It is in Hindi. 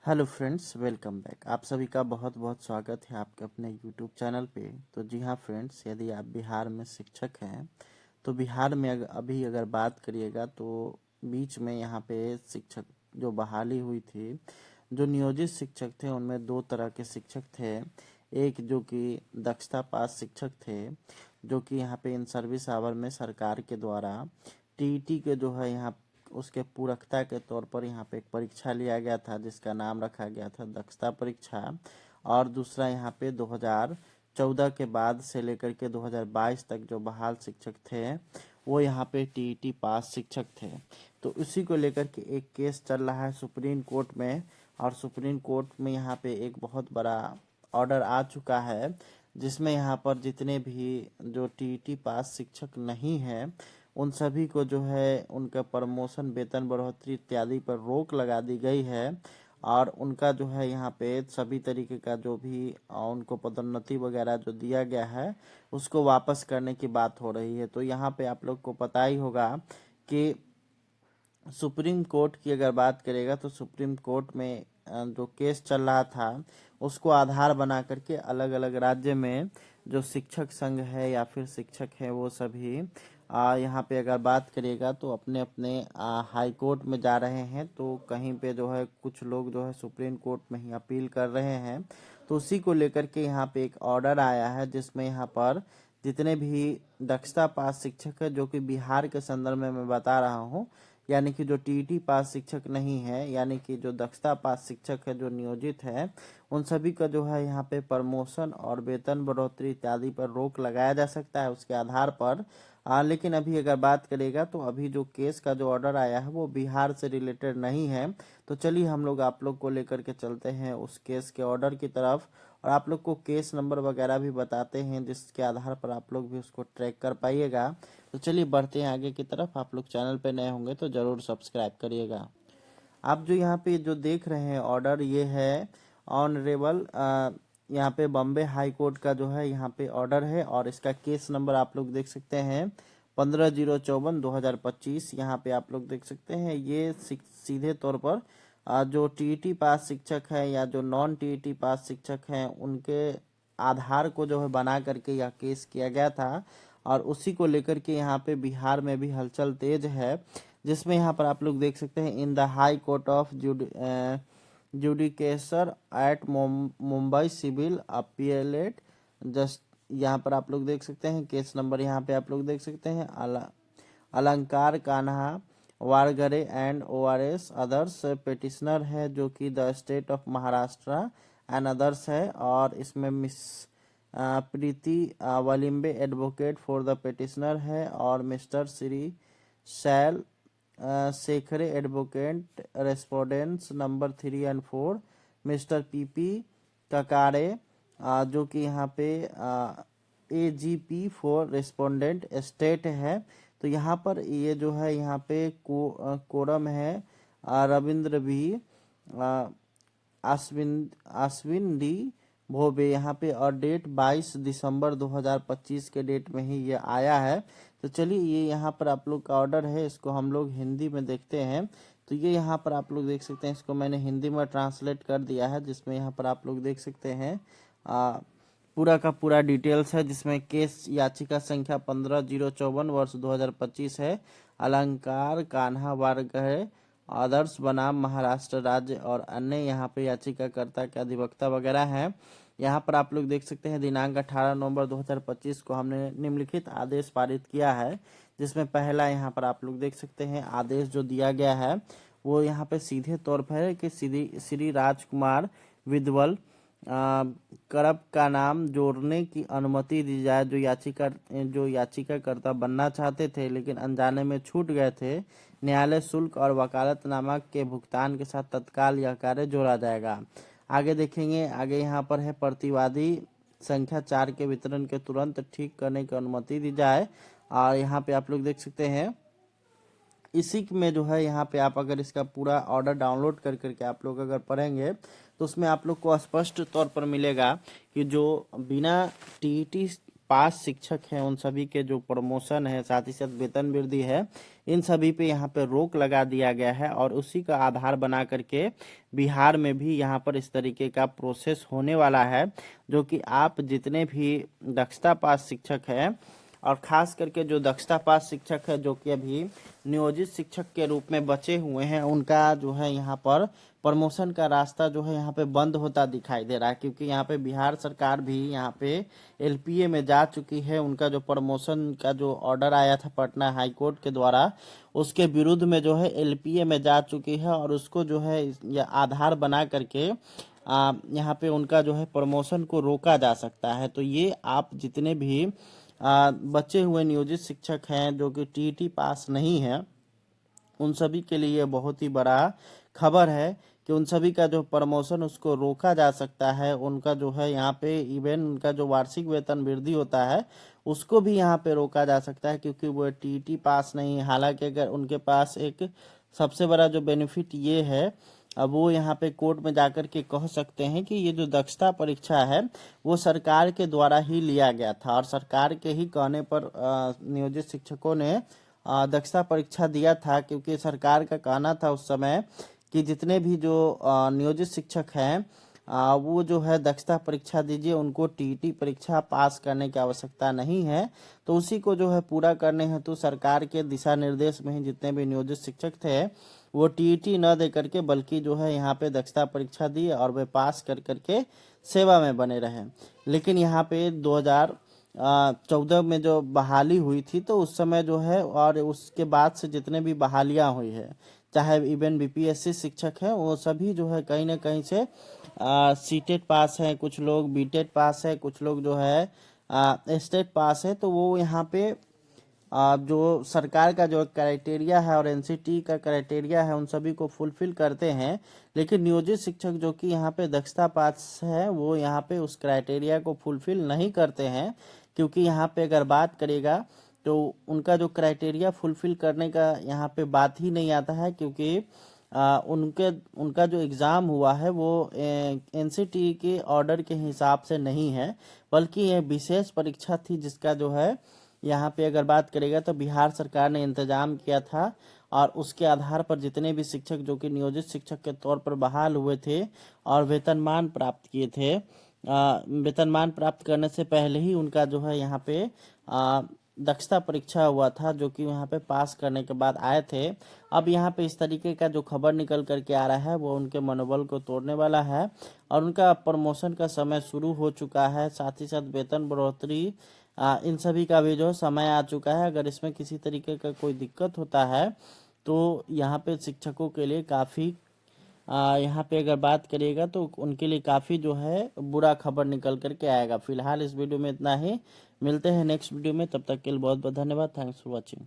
Hello friends, welcome back. आप सभी का बहुत बहुत स्वागत है आपके अपने यूट्यूब चैनल पे। तो जी हाँ फ्रेंड्स, यदि आप बिहार में शिक्षक हैं तो बिहार में अभी अगर बात करिएगा तो बीच में यहाँ पे शिक्षक जो बहाली हुई थी, जो नियोजित शिक्षक थे उनमें दो तरह के शिक्षक थे। एक जो कि दक्षता पास शिक्षक थे, जो कि यहाँ पे इन सर्विस आवर में सरकार के द्वारा टीईटी के जो है यहाँ उसके पूरकता के तौर पर यहाँ पे एक परीक्षा लिया गया था जिसका नाम रखा गया था दक्षता परीक्षा। और दूसरा यहाँ पे 2014 के बाद से लेकर के 2022 तक जो बहाल शिक्षक थे वो यहाँ पे टीईटी पास शिक्षक थे। तो उसी को लेकर के एक केस चल रहा है सुप्रीम कोर्ट में, और सुप्रीम कोर्ट में यहाँ पे एक बहुत बड़ा ऑर्डर आ चुका है जिसमें यहाँ पर जितने भी जो टीईटी पास शिक्षक नहीं हैं उन सभी को जो है उनका प्रमोशन, वेतन बढ़ोतरी इत्यादि पर रोक लगा दी गई है। और उनका जो है यहाँ पे सभी तरीके का जो भी उनको पदोन्नति वगैरह जो दिया गया है उसको वापस करने की बात हो रही है। तो यहाँ पे आप लोग को पता ही होगा कि सुप्रीम कोर्ट की अगर बात करेगा तो सुप्रीम कोर्ट में जो केस चल रहा था उसको आधार बना करके अलग अलग राज्य में जो शिक्षक संघ है या फिर शिक्षक है वो सभी यहाँ पे अगर बात करिएगा तो अपने अपने हाई कोर्ट में जा रहे हैं। तो कहीं पे जो है कुछ लोग जो है सुप्रीम कोर्ट में ही अपील कर रहे हैं। तो उसी को लेकर के यहाँ पे एक ऑर्डर आया है जिसमें यहाँ पर जितने भी दक्षता पास शिक्षक है, जो कि बिहार के संदर्भ में मैं बता रहा हूँ, यानी कि जो टीईटी पास शिक्षक नहीं है, यानी कि जो दक्षता पास शिक्षक है जो नियोजित है, उन सभी का जो है यहाँ पे प्रमोशन और वेतन बढ़ोतरी इत्यादि पर रोक लगाया जा सकता है उसके आधार पर। लेकिन अभी अगर बात करेगा तो अभी जो केस का जो ऑर्डर आया है वो बिहार से रिलेटेड नहीं है। तो चलिए हम लोग आप लोग को लेकर के चलते हैं उस केस के ऑर्डर की तरफ, और आप लोग को केस नंबर वगैरह भी बताते हैं जिसके आधार पर आप लोग भी उसको ट्रैक कर पाइएगा। तो चलिए बढ़ते हैं आगे की तरफ। आप लोग चैनल पे नए होंगे तो ज़रूर सब्सक्राइब करिएगा। आप जो यहाँ पे जो देख रहे हैं ऑर्डर, ये है ऑनरेबल यहाँ पे बॉम्बे हाई कोर्ट का जो है यहाँ पे ऑर्डर है, और इसका केस नंबर आप लोग देख सकते हैं 15/0/24/2025। यहाँ पे आप लोग देख सकते हैं ये सीधे तौर पर जो टीईटी पास शिक्षक है या जो नॉन टीईटी पास शिक्षक हैं उनके आधार को जो है बना करके यह केस किया गया था। और उसी को लेकर के यहाँ पे बिहार में भी हलचल तेज है, जिसमें यहाँ पर आप लोग देख सकते हैं in the high court of judicature at Mumbai civil appellate just. यहाँ पर आप लोग देख सकते हैं केस नंबर, यहाँ पे आप लोग देख सकते हैं Alankar Kanha Wargare and ORS others petitioner है, जो कि the state of Maharashtra and others है। और इसमें miss Preeti Walimbe advocate for the petitioner है, और mister Shri Shail Shekhare advocate respondents number 3 और 4, मिस्टर पीपी ककारे जो कि यहाँ पे एजीपी फॉर रेस्पोंडेंट स्टेट है। तो यहाँ पर ये जो है यहाँ पे कोरम है रविंद्र भी अश्विन डी भोबे यहाँ पे, और डेट 22 दिसंबर 2025 के डेट में ही ये आया है। तो चलिए ये यहाँ पर आप लोग का ऑर्डर है, इसको हम लोग हिंदी में देखते हैं। तो ये यहाँ पर आप लोग देख सकते हैं, इसको मैंने हिंदी में ट्रांसलेट कर दिया है, जिसमें यहाँ पर आप लोग देख सकते हैं पूरा का पूरा डिटेल्स है, जिसमें केस याचिका संख्या 15/0/54 वर्ष 2025 है। अलंकार कान्हा वर्ग है, आदर्श बनाम महाराष्ट्र राज्य और अन्य यहाँ पे याचिकाकर्ता के अधिवक्ता वगैरह हैं। यहाँ पर आप लोग देख सकते हैं दिनांक 18 नवंबर 2025 को हमने निम्नलिखित आदेश पारित किया है, जिसमें पहला यहाँ पर आप लोग देख सकते हैं आदेश जो दिया गया है वो यहाँ पे सीधे तौर पर है कि श्री राजकुमार विद्वल करप का नाम जोड़ने की अनुमति दी जाए, जो याचिकाकर्ता बनना चाहते थे लेकिन अनजाने में छूट गए थे। न्यायालय शुल्क और वकालतनामा के भुगतान के साथ तत्काल यह कार्य जोड़ा जाएगा। आगे देखेंगे, आगे यहाँ पर है प्रतिवादी संख्या 4 के वितरण के तुरंत ठीक करने की अनुमति दी जाए। और यहाँ पे आप लोग देख सकते हैं इसी में जो है यहाँ पे आप अगर इसका पूरा ऑर्डर डाउनलोड कर करके आप लोग अगर पढ़ेंगे तो उसमें आप लोग को स्पष्ट तौर पर मिलेगा कि जो बिना टीईटी पास शिक्षक हैं उन सभी के जो प्रमोशन है, साथ ही साथ वेतन वृद्धि है, इन सभी पे यहाँ पे रोक लगा दिया गया है। और उसी का आधार बना करके बिहार में भी यहाँ पर इस तरीके का प्रोसेस होने वाला है, जो कि आप जितने भी दक्षता पास शिक्षक हैं और खास करके जो दक्षता पास शिक्षक है जो कि अभी नियोजित शिक्षक के रूप में बचे हुए हैं, उनका जो है यहाँ पर प्रमोशन का रास्ता जो है यहाँ पे बंद होता दिखाई दे रहा है। क्योंकि यहाँ पे बिहार सरकार भी यहाँ पे एलपीए में जा चुकी है। उनका जो प्रमोशन का जो ऑर्डर आया था पटना हाई कोर्ट के द्वारा, उसके विरुद्ध में जो है एलपीए में जा चुकी है और उसको जो है आधार बना करके यहाँ पे उनका जो है प्रमोशन को रोका जा सकता है। तो ये आप जितने भी बचे हुए नियोजित शिक्षक हैं जो कि टीईटी पास नहीं है, उन सभी के लिए बहुत ही बड़ा खबर है कि उन सभी का जो प्रमोशन उसको रोका जा सकता है। उनका जो है यहाँ पे इवन उनका जो वार्षिक वेतन वृद्धि होता है उसको भी यहाँ पे रोका जा सकता है, क्योंकि वो टीईटी पास नहीं है। हालांकि अगर उनके पास एक सबसे बड़ा जो बेनिफिट ये है, अब वो यहाँ पे कोर्ट में जाकर के कह सकते हैं कि ये जो दक्षता परीक्षा है वो सरकार के द्वारा ही लिया गया था और सरकार के ही कहने पर नियोजित शिक्षकों ने दक्षता परीक्षा दिया था। क्योंकि सरकार का कहना था उस समय कि जितने भी जो नियोजित शिक्षक हैं वो जो है दक्षता परीक्षा दीजिए, उनको टीईटी परीक्षा पास करने की आवश्यकता नहीं है। तो उसी को जो है पूरा करने हेतु सरकार के दिशा निर्देश में ही जितने भी नियोजित शिक्षक थे वो टीईटी न दे करके बल्कि जो है यहाँ पे दक्षता परीक्षा दी और वे पास कर करके सेवा में बने रहे। लेकिन यहाँ पे 2014 में जो बहाली हुई थी तो उस समय जो है और उसके बाद से जितने भी बहालियां हुई है, चाहे इवन बीपीएससी शिक्षक हैं, वो सभी जो है कहीं ना कहीं से सीटेट पास है, कुछ लोग बीटेट पास है, कुछ लोग जो है स्टेट पास है। तो वो यहाँ पे जो सरकार का जो क्राइटेरिया है और एनसीटी का क्राइटेरिया है उन सभी को फुलफिल करते हैं। लेकिन नियोजित शिक्षक जो कि यहाँ पे दक्षता पास है वो यहाँ पे उस क्राइटेरिया को फुलफिल नहीं करते हैं। क्योंकि यहाँ पे अगर बात करेगा तो उनका जो क्राइटेरिया फुलफिल करने का यहाँ पे बात ही नहीं आता है। क्योंकि उनका जो एग्ज़ाम हुआ है वो एनसीटी के ऑर्डर के हिसाब से नहीं है, बल्कि यह विशेष परीक्षा थी जिसका जो है यहाँ पे अगर बात करेगा तो बिहार सरकार ने इंतजाम किया था। और उसके आधार पर जितने भी शिक्षक जो कि नियोजित शिक्षक के तौर पर बहाल हुए थे और वेतनमान प्राप्त किए थे, वेतनमान प्राप्त करने से पहले ही उनका जो है यहाँ पे दक्षता परीक्षा हुआ था, जो कि यहाँ पे पास करने के बाद आए थे। अब यहाँ पे इस तरीके का जो खबर निकल करके आ रहा है वो उनके मनोबल को तोड़ने वाला है और उनका प्रमोशन का समय शुरू हो चुका है। साथ ही साथ वेतन बढ़ोतरी इन सभी का भी जो समय आ चुका है। अगर इसमें किसी तरीके का कोई दिक्कत होता है तो यहाँ पे शिक्षकों के लिए काफ़ी यहाँ पे अगर बात करिएगा तो उनके लिए काफ़ी जो है बुरा खबर निकल करके आएगा। फिलहाल इस वीडियो में इतना ही, मिलते हैं नेक्स्ट वीडियो में, तब तक के लिए बहुत बहुत धन्यवाद। Thanks for watching.